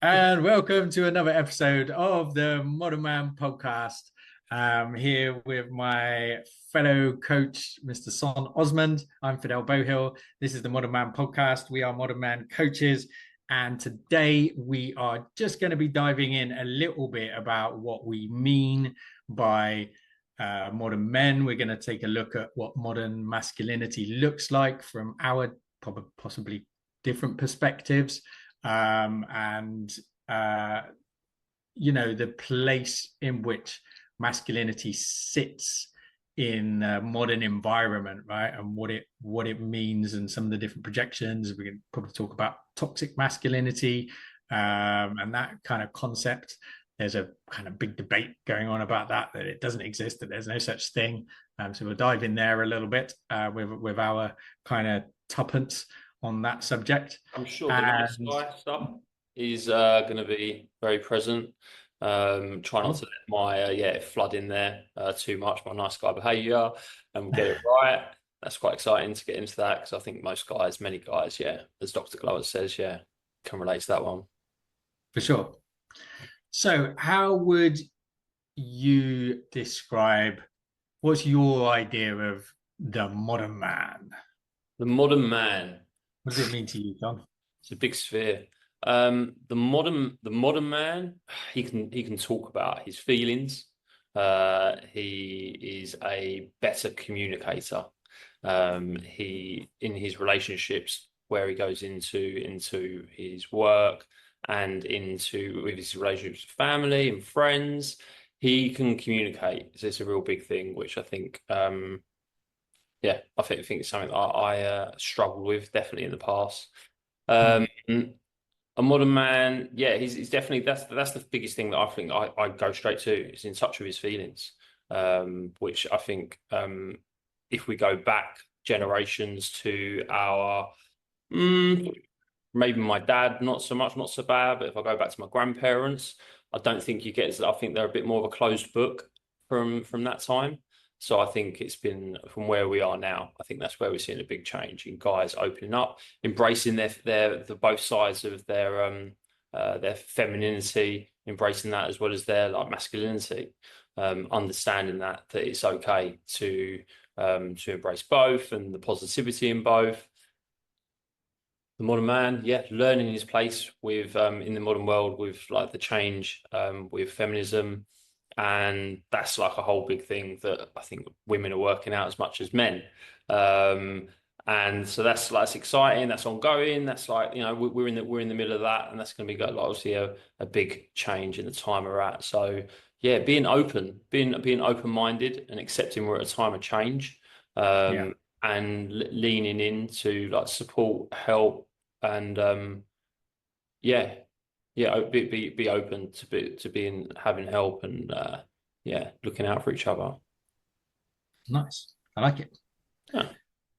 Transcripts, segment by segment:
And welcome to another episode of the Modern Man podcast. Here with my fellow coach, Mr. Son Osman. I'm Fidel Beauhill. This is the Modern Man podcast. We are Modern Man coaches. And today we are just going to be diving in a little bit about what we mean by modern men. We're going to take a look at what modern masculinity looks like from our possibly different perspectives. And the place in which masculinity sits in a modern environment, right? And what it means and some of the different projections. We can probably talk about toxic masculinity and that kind of concept. There's a kind of big debate going on about that it doesn't exist, that there's no such thing. So we'll dive in there a little bit with our kind of tuppence on that subject. I'm sure the nice guy stuff is going to be very present. Try not to let my flood in there too much, my nice guy behaviour, and get it right. That's quite exciting to get into that because I think many guys, as Dr. Glover says, can relate to that one. For sure. So how would you describe, what's your idea of the modern man? The modern man. What does it mean to you, John? It's a big sphere. The modern man, he can talk about his feelings. He is a better communicator. He in his relationships where he goes into his work and with his relationships with family and friends, he can communicate. So it's a real big thing, which I think I think it's something that I struggled with definitely in the past. A modern man, he's definitely that's the biggest thing that I think I go straight to. Is in touch with his feelings, which I think if we go back generations to our maybe my dad, not so much, not so bad, but if I go back to my grandparents, I don't think you get. I think they're a bit more of a closed book from that time. So I think it's been from where we are now. I think that's where we're seeing a big change in guys opening up, embracing the both sides of their femininity, embracing that as well as their like masculinity, understanding that it's okay to embrace both and the positivity in both. The modern man, learning his place with in the modern world with like the change with feminism. And that's like a whole big thing that I think women are working out as much as men. And so that's exciting. That's ongoing. That's like, we're in the middle of that, and that's going to be like obviously a big change in the time we're at. So being open-minded and accepting we're at a time of change, and leaning into like support, help, and be open to being having help and looking out for each other. Nice. I like it. Yeah. I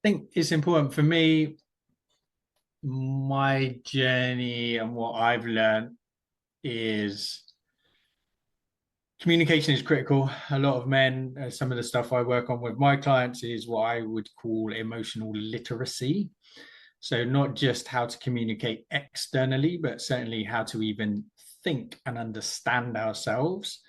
think it's important for me, my journey and what I've learned is communication is critical. A lot of men, some of the stuff I work on with my clients is what I would call emotional literacy. So not just how to communicate externally, but certainly how to even think and understand ourselves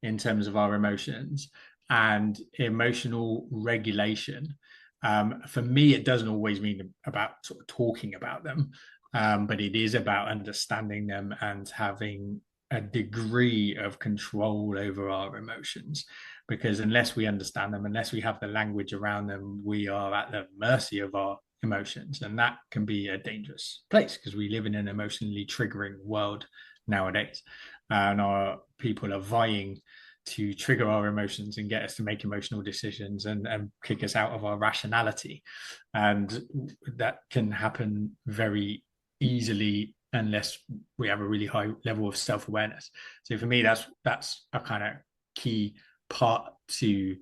in terms of our emotions and emotional regulation. For me, it doesn't always mean about sort of talking about them, but it is about understanding them and having a degree of control over our emotions. Because unless we understand them, unless we have the language around them, we are at the mercy of our emotions, and that can be a dangerous place because we live in an emotionally triggering world nowadays, and our people are vying to trigger our emotions and get us to make emotional decisions and kick us out of our rationality, and that can happen very easily unless we have a really high level of self-awareness. So for me, that's a kind of key part to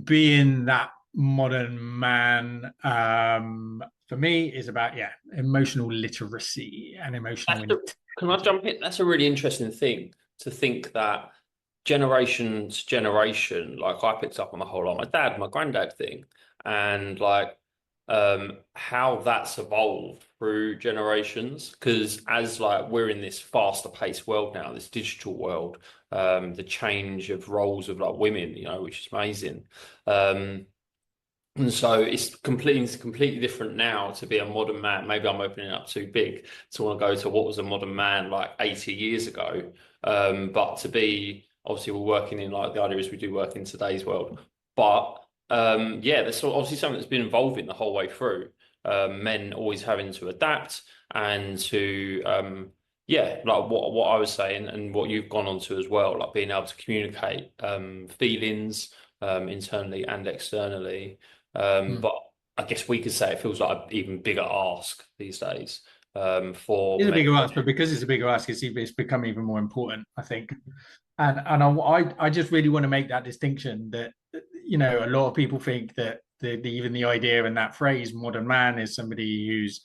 being that modern man. For me is about emotional literacy and emotional can I jump in? That's a really interesting thing to think that generation to generation, like I picked up on the whole lot my dad, my granddad thing, and like how that's evolved through generations, because as like we're in this faster paced world now, this digital world, the change of roles of like women, you know, which is amazing. And so it's completely different now to be a modern man. Maybe I'm opening up too big to want to go to what was a modern man like 80 years ago. But to be, obviously we're working in, like, the idea is we do work in today's world. But yeah, there's obviously something that's been evolving the whole way through. Men always having to adapt and to yeah, like what I was saying and what you've gone on to as well, like being able to communicate feelings internally and externally. Mm. But I guess we could say it feels like an even bigger ask these days for It's a men. bigger ask, but because it's a bigger ask, it's become even more important, I think. And I just really want to make that distinction that, you know, a lot of people think that even the idea and that phrase modern man is somebody who's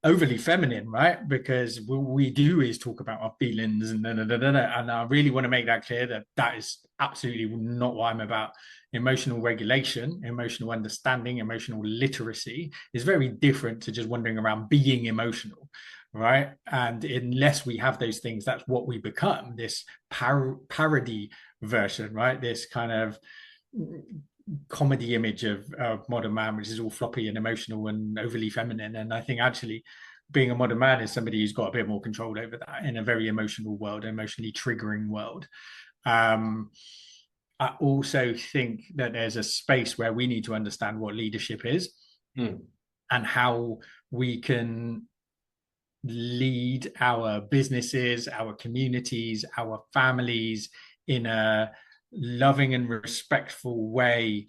overly feminine, right? Because what we do is talk about our feelings and and I really want to make that clear that that is absolutely not what I'm about. Emotional regulation, emotional understanding, emotional literacy is very different to just wandering around being emotional, right? And unless we have those things, that's what we become, this parody version, right? This kind of comedy image of modern man, which is all floppy and emotional and overly feminine. And I think actually being a modern man is somebody who's got a bit more control over that in a very emotional world, emotionally triggering world. um I also think that there's a space where we need to understand what leadership is Mm. and how we can lead our businesses, our communities, our families in a loving and respectful way,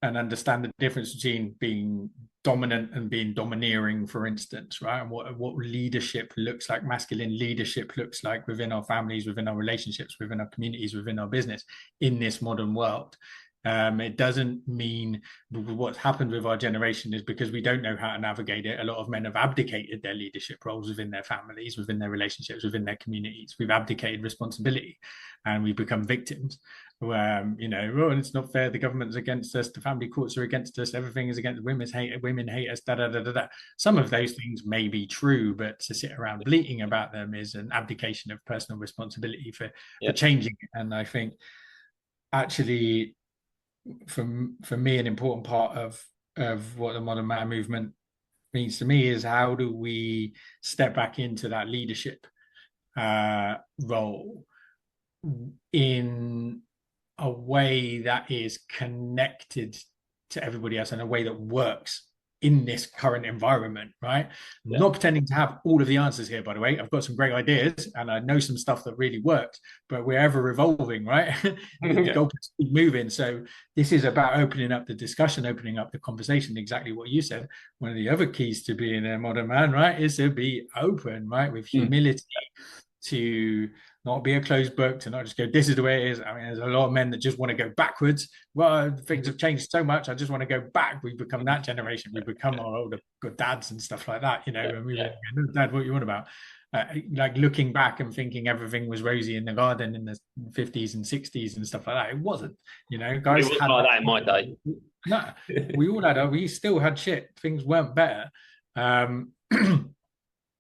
and understand the difference between being dominant and being domineering, for instance, right? And what leadership looks like, masculine leadership looks like within our families, within our relationships, within our communities, within our business in this modern world. It doesn't mean what's happened with our generation is because we don't know how to navigate it. A lot of men have abdicated their leadership roles within their families, within their relationships, within their communities. We've abdicated responsibility and we've become victims. You know, oh, it's not fair. The government's against us. The family courts are against us. Everything is against women hate us. Da da da da da. Some of those things may be true, but to sit around bleating about them is an abdication of personal responsibility for Yeah. changing it. And I think actually, for me, an important part of what the modern man movement means to me is how do we step back into that leadership role in a way that is connected to everybody else in a way that works in this current environment, right? I'm Yeah. not pretending to have all of the answers here, by the way. I've got some great ideas and I know some stuff that really works, but we're ever evolving, right? The Yeah. goalposts keep moving. So this is about opening up the discussion, opening up the conversation, exactly what you said. One of the other keys to being a modern man, right, is to be open, right, with Mm. humility, to not be a closed book, to not just go, this is the way it is. I mean, there's a lot of men that just want to go backwards. Well, things have changed so much. I just want to go back. We've become that generation. We've become our older dads and stuff like that, you know, Yeah. and we Yeah. were, no, Dad, what you want about? Like looking back and thinking everything was rosy in the garden in the 50s and 60s and stuff like that. It wasn't, you know, It guys was had like that. that in my day. No, we still had shit. Things weren't better. Um,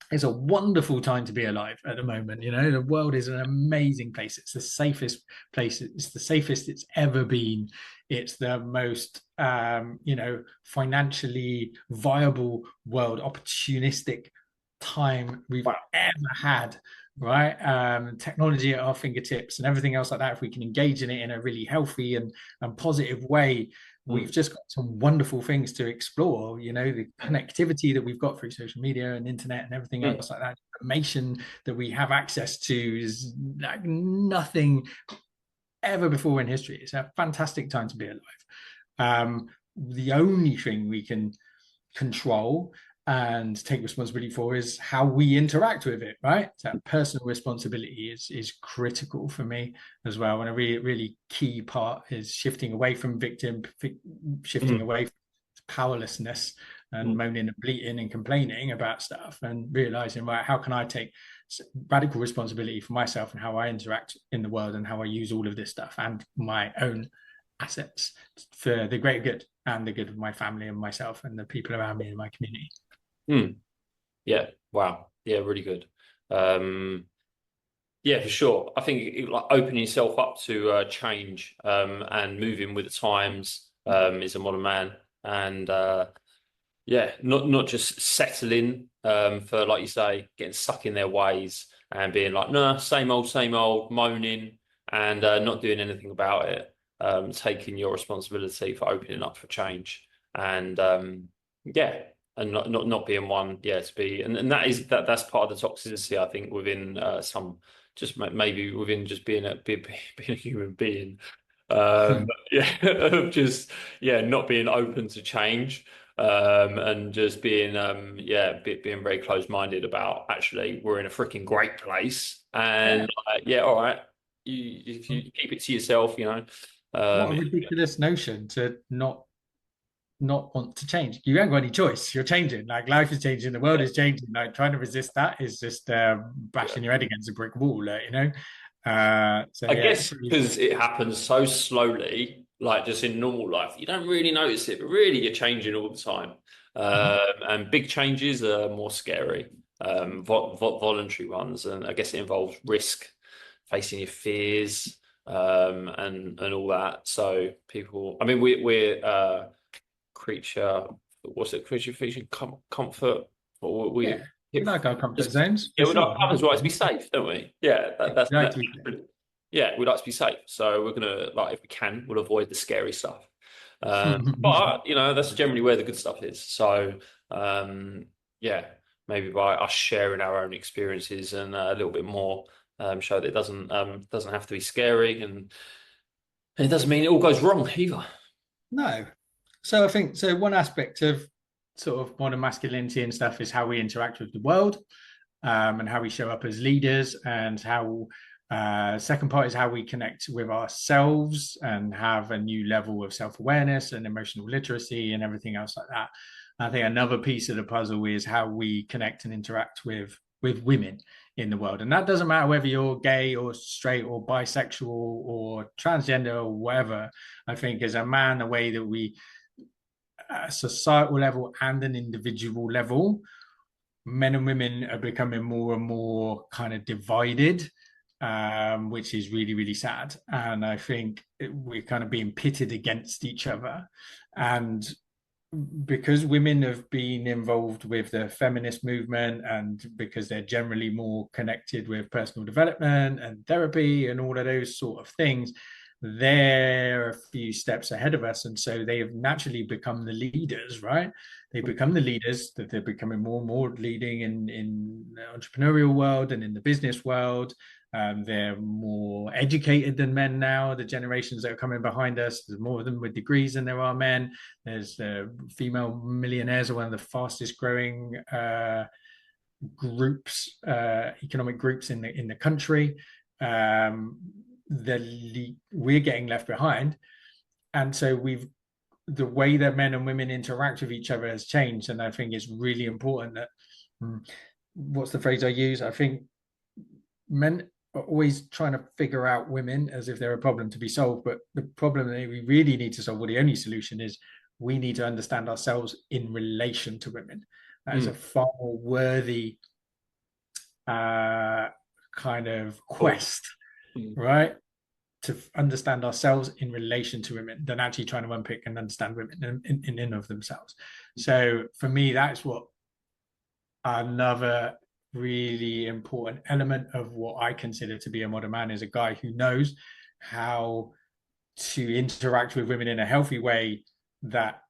it's a wonderful time to be alive at the moment. You know, the world is an amazing place. It's the safest place. It's the safest it's ever been. It's the most, you know, financially viable world, opportunistic time we've Wow. ever had. Right, technology at our fingertips and everything else like that. If we can engage in it in a really healthy and positive way, we've Mm. just got some wonderful things to explore. You know, the connectivity that we've got through social media and internet and everything Mm. else like that, information that we have access to is like nothing ever before in history. It's a fantastic time to be alive. The only thing we can control and take responsibility for is how we interact with it, right? So that personal responsibility is critical for me as well. And a really key part is shifting away from victim, shifting Mm. away from powerlessness and Mm. moaning and bleating and complaining about stuff, and realizing, right, how can I take radical responsibility for myself and how I interact in the world and how I use all of this stuff and my own assets for the greater good and the good of my family and myself and the people around me in my community. Mm. Yeah. Wow. Yeah, really good. Yeah, for sure. I think like opening yourself up to change and moving with the times is a modern man, and yeah, not just settling for, like you say, getting stuck in their ways and being like, no, same old, moaning and not doing anything about it. Taking your responsibility for opening up for change and yeah, and not being one, yeah, to be, and that's part of the toxicity I think within some, just maybe within just being a human being. Yeah, of just yeah, not being open to change, and just being yeah, being very close-minded about actually we're in a freaking great place, and Yeah. yeah, all right, if you keep it to yourself, you know, What a um, ridiculous notion to not want to change. You haven't got any choice. You're changing. Like life is changing, the world yeah, is changing. Like trying to resist that is just yeah. bashing your head against a brick wall. So I yeah, guess pretty, because it happens so slowly, like just in normal life, you don't really notice it, but really you're changing all the time. Mhm. And big changes are more scary, voluntary ones, and I guess it involves risk, facing your fears, and all that. So people, I mean, we're creature, what's it? Creature featuring comfort. Or Yeah. We if like our comfort just zones yeah, for we like sure. happens right to be safe, don't we? Yeah, We like to be safe. yeah, we like to be safe. So we're gonna like if we can, we'll avoid the scary stuff. But you know, that's generally where the good stuff is. So um, yeah, maybe by us sharing our own experiences and a little bit more, show that it doesn't have to be scary, and it doesn't mean it all goes wrong either. No. So I think so. One aspect of sort of modern masculinity and stuff is how we interact with the world, and how we show up as leaders, and how second part is how we connect with ourselves and have a new level of self-awareness and emotional literacy and everything else like that. I think another piece of the puzzle is how we connect and interact with women in the world, and that doesn't matter whether you're gay or straight or bisexual or transgender or whatever. I think as a man, the way that we at a societal level and an individual level, men and women are becoming more and more kind of divided, which is really, really sad. And I think we're kind of being pitted against each other. And because women have been involved with the feminist movement and because they're generally more connected with personal development and therapy and all of those sort of things, they're a few steps ahead of us. And so they have naturally become the leaders, right? They become the leaders, that they're becoming more and more leading in the entrepreneurial world and in the business world. They're more educated than men now. The generations that are coming behind us, there's more of them with degrees than there are men. There's female millionaires are one of the fastest growing groups, economic groups in the country. Um, we're getting left behind, and so we've the way that men and women interact with each other has changed, and I think it's really important that what's the phrase I use? I think men are always trying to figure out women as if they're a problem to be solved, but the problem that we really need to solve, or the only solution is we need to understand ourselves in relation to women. That is a Mm, far more worthy uh, kind of cool. quest, Mm, right? To understand ourselves in relation to women than actually trying to unpick and understand women in and of themselves. So for me, that's what another really important element of what I consider to be a modern man is a guy who knows how to interact with women in a healthy way that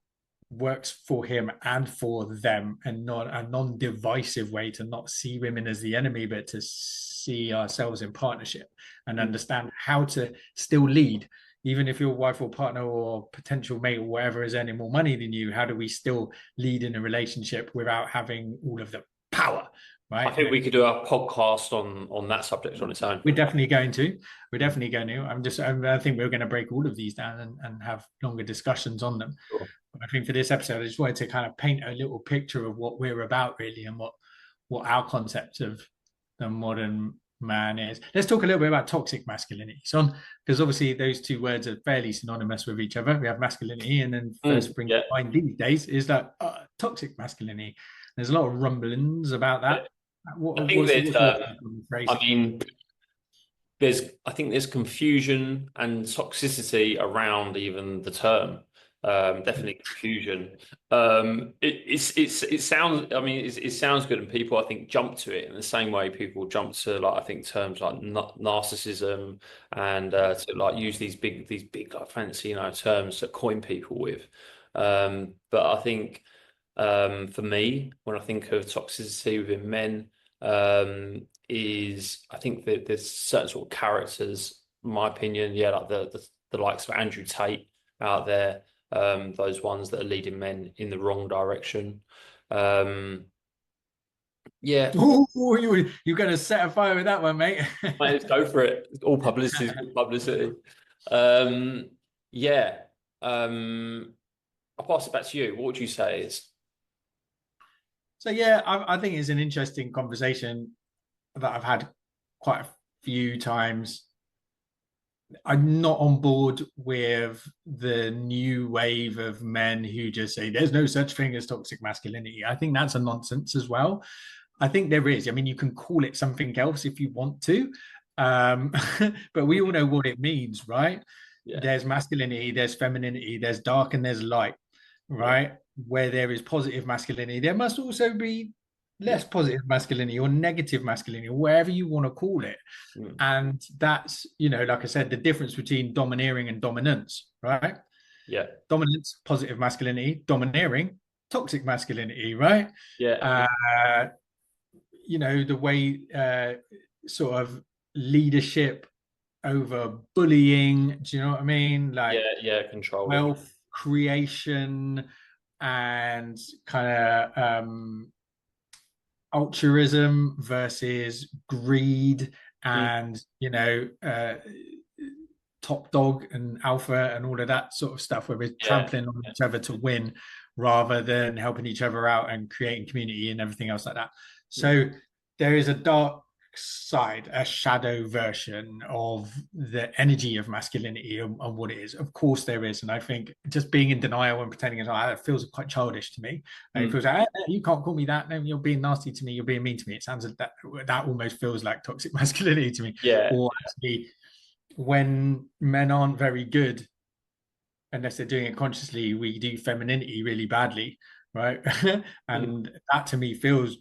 works for him and for them, and not a non-divisive way, to not see women as the enemy but to see ourselves in partnership and mm. understand how to still lead. Even if your wife or partner or potential mate or whatever is earning more money than you, how do we still lead in a relationship without having all of the power, I right? think we could do a podcast on that subject on its own. We're definitely going to. We're definitely going to. I think we're going to break all of these down and have longer discussions on them. Sure. But I think for this episode, I just wanted to kind of paint a little picture of what we're about, really, and what our concept of the modern man is. Let's talk a little bit about toxic masculinity, Son, because obviously those two words are fairly synonymous with each other. We have masculinity, and then first spring to Yeah. mind these days is that toxic masculinity. There's a lot of rumblings about Yeah. that. I think there's, What's your take on the I phrase? mean, I think there's confusion and toxicity around even the term. Definitely confusion. It sounds, I mean, it sounds good, and people, I think, jump to it in the same way people jump to, like, I think terms like narcissism, and to like use these big like fancy, terms that coin people with. But I think, for me, when I think of toxicity within men, is, I think that there's certain sort of characters, in my opinion, yeah, like the likes of Andrew Tate out there, those ones that are leading men in the wrong direction. Um, yeah, Oh, you're going to set a fire with that one, mate. let's go for it. All publicity is good publicity. Um, yeah. I'll pass it back to you. What would you say is? So yeah, I think it's an interesting conversation that I've had quite a few times. I'm not on board with the new wave of men who just say there's no such thing as toxic masculinity. I think that's a nonsense as well. I think there is. I mean, you can call it something else if you want to, um, but we all know what it means, right? Yeah, There's masculinity, there's femininity, there's dark and there's light, yeah, right? Where there is positive masculinity, there must also be yeah. less positive masculinity or negative masculinity, or whatever you want to call it. Mm. And that's, like I said, the difference between domineering and dominance, right? Yeah, Dominance, positive masculinity; domineering, toxic masculinity, right? yeah, uh the way sort of leadership over bullying, do you know what I mean? Like yeah. Controlling. wealth creation and kind of altruism versus greed, Mm. and top dog and alpha and all of that sort of stuff, where we're Yeah, trampling on each other to win rather than helping each other out and creating community and everything else like that. yeah. So there is a dark side, a shadow version of the energy of masculinity and what it is. Of course there is. And I think just being in denial and pretending it feels quite childish to me. It Mm. feels like, you can't call me that. No, you're being nasty to me. You're being mean to me. It sounds like that almost feels like toxic masculinity to me. Yeah. Or actually, when men aren't very good, unless they're doing it consciously, we do femininity really badly, right? Mm. And that to me feels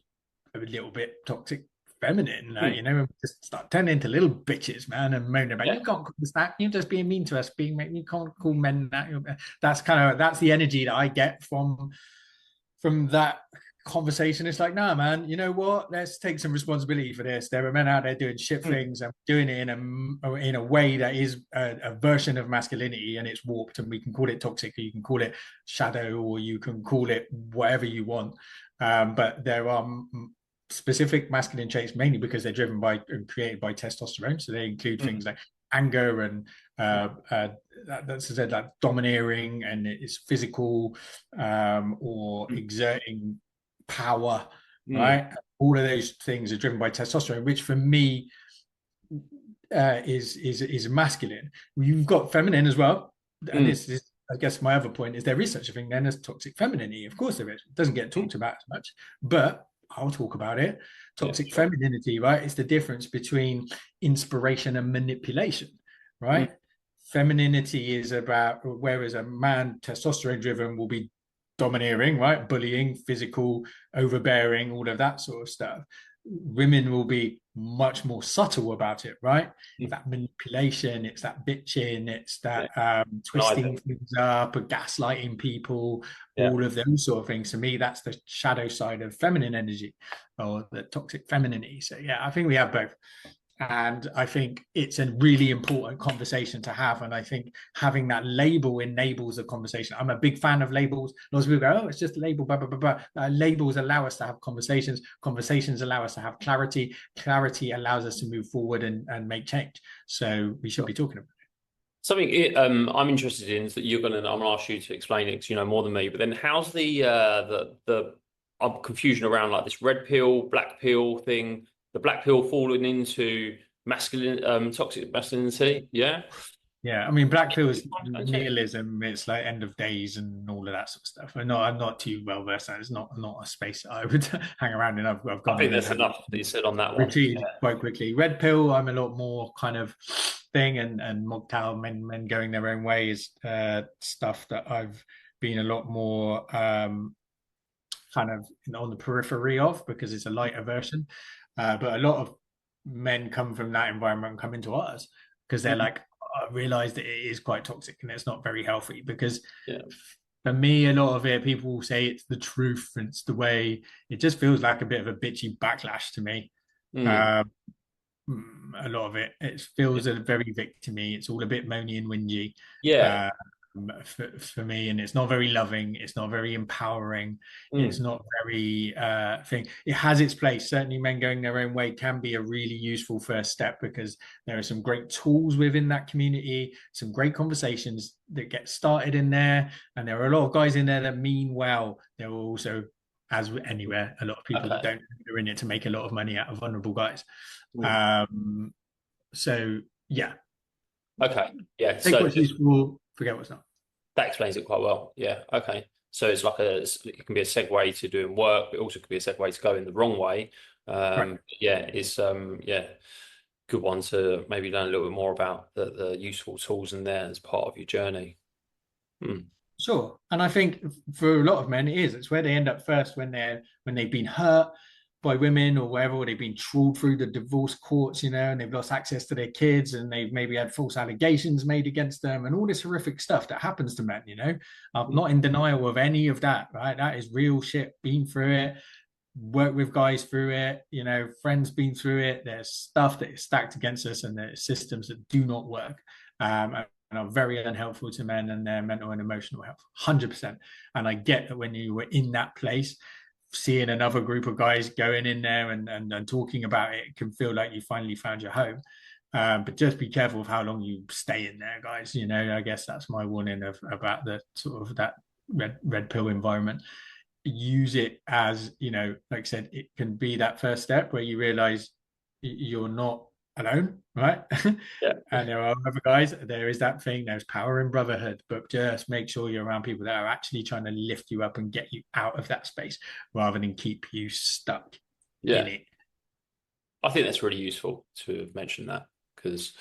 a little bit toxic feminine, Mm. we just start turning into little bitches, man, and moaning about Yeah. you can't call us that, you're just being mean to us, you can't call men that. That's the energy that I get from that conversation. It's like, nah, man, you know what? Let's take some responsibility for this. There are men out there doing shit Mm. things and doing it in a way that is a version of masculinity, and it's warped. And we can call it toxic, or you can call it shadow, or you can call it whatever you want. But there are specific masculine traits, mainly because they're driven by and created by testosterone. So they include Mm. things like anger and that's said, like domineering, and it's physical, or Mm. exerting power, Mm. right? All of those things are driven by testosterone, which for me is masculine. You've got feminine as well, and Mm. this is, I guess, my other point is there is such a thing then as toxic femininity. Of course, there is. It doesn't get Mm. talked about as much, but I'll talk about it. Yeah, Toxic sure. femininity, right? It's the difference between inspiration and manipulation, Mm. right? Femininity is about, whereas a man, testosterone driven, will be domineering, right? Bullying, physical, overbearing, all of that sort of stuff. Women will be much more subtle about it, right? Mm. That manipulation, it's that bitching, it's Yeah. that And I twisting think, things up, or gaslighting people, yeah. all of those sort of things. To me, that's the shadow side of feminine energy, or the toxic femininity. So yeah, I think we have both. And I think it's a really important conversation to have. And I think having that label enables a conversation. I'm a big fan of labels. Lots of people go, oh, it's just a label, blah, blah, blah, blah. Labels allow us to have conversations. Conversations allow us to have clarity. Clarity allows us to move forward and make change. So we should be talking about it. Something I'm interested in is that I'm gonna ask you to explain it because you know more than me. But then how's the confusion around like this red pill, black pill thing? The black pill falling into masculine toxic masculinity, yeah? Yeah, I mean, black pill is Don't you? nihilism. It's like end of days and all of that sort of stuff. I'm not too well versed. It's not a space that I would hang around in. I've I gone think and that's had enough that you said on that one. retreated quite quickly. Red pill, I'm a lot more kind of thing, and MGTOW, men going their own way is stuff that I've been a lot more kind of on the periphery of because it's a lighter version. But a lot of men come from that environment and come into ours because they're Mm. like, I realize that it is quite toxic and it's not very healthy. Because Yeah. for me, a lot of it, people say it's the truth, and it's the way. It just feels like a bit of a bitchy backlash to me. Mm. Um, a lot of it feels a very victimy. It's all a bit moany and whingy. Yeah. Uh, for me, and it's not very loving, it's not very empowering, it's Mm. not very thing. It has its place. Certainly men going their own way can be a really useful first step because there are some great tools within that community, some great conversations that get started in there, and there are a lot of guys in there that mean well. There are also, as anywhere, a lot of people that Okay. don't, they're in it to make a lot of money out of vulnerable guys. Mm. um so yeah, Okay. Yeah. take So what's useful, forget what's not. that explains it quite well. Yeah. Okay. So it's like it can be a segue to doing work, but it also could be a segue to going the wrong way. Right. Yeah, it's yeah, good one to maybe learn a little bit more about the useful tools in there as part of your journey. Hmm. Sure. And I think for a lot of men, it is. It's where they end up first when they've been hurt by women or wherever, or they've been trawled through the divorce courts, and they've lost access to their kids and they've maybe had false allegations made against them and all this horrific stuff that happens to men. I'm not in denial of any of that, right? That is real shit. Been through it, work with guys through it, friends been through it. There's stuff that is stacked against us and there's systems that do not work. And are very unhelpful to men and their mental and emotional health, 100%. And I get that when you were in that place, seeing another group of guys going in there and talking about it can feel like you finally found your home. But just be careful of how long you stay in there, guys. I guess that's my warning about the sort of that red pill environment. Use it as, like I said, it can be that first step where you realize you're not alone, right? Yeah. And there are other guys. There is that thing. There's power in brotherhood, but just make sure you're around people that are actually trying to lift you up and get you out of that space rather than keep you stuck in Yeah. it. I think that's really useful to have mentioned that because,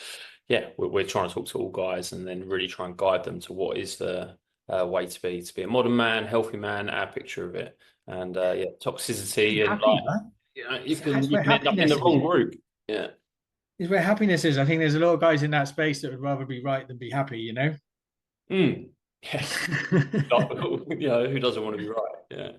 yeah, we're trying to talk to all guys and then really try and guide them to what is the way to be a modern man, healthy man, our picture of it, and yeah, toxicity and Happy, right? That's you where can end up in the happiness is. wrong group. Yeah. Is where happiness is. I think there's a lot of guys in that space that would rather be right than be happy. Mm. Yeah. Who doesn't want to be right? Yeah.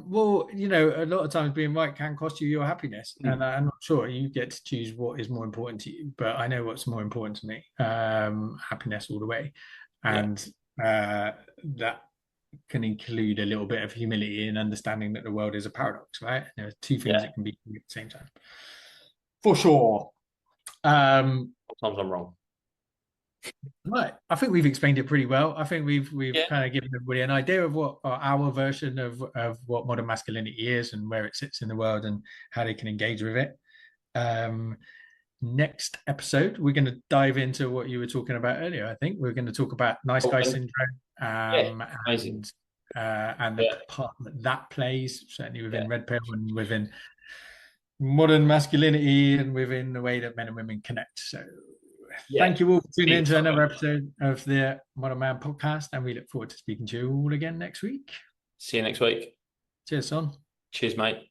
Well, a lot of times being right can cost you your happiness, Mm. and I'm not sure you get to choose what is more important to you, but I know what's more important to me. Happiness all the way, Yeah. and that can include a little bit of humility and understanding that the world is a paradox, right? There are two things Yeah. that can be at the same time, for sure. Sometimes I'm wrong. Right. I think we've explained it pretty well. I think we've Yeah. kind of given everybody an idea of what our version of what modern masculinity is and where it sits in the world and how they can engage with it. Next episode, we're going to dive into what you were talking about earlier. I think we're going to talk about nice guy Okay. syndrome, Yeah. Amazing. and the Yeah. part that plays certainly Yeah. within red pill and within modern masculinity and within the way that men and women connect. So Yeah. thank you all for tuning Big in to another topic. episode of the Modern Man podcast, and we look forward to speaking to you all again next week. See you next week. Cheers, son. Cheers, mate.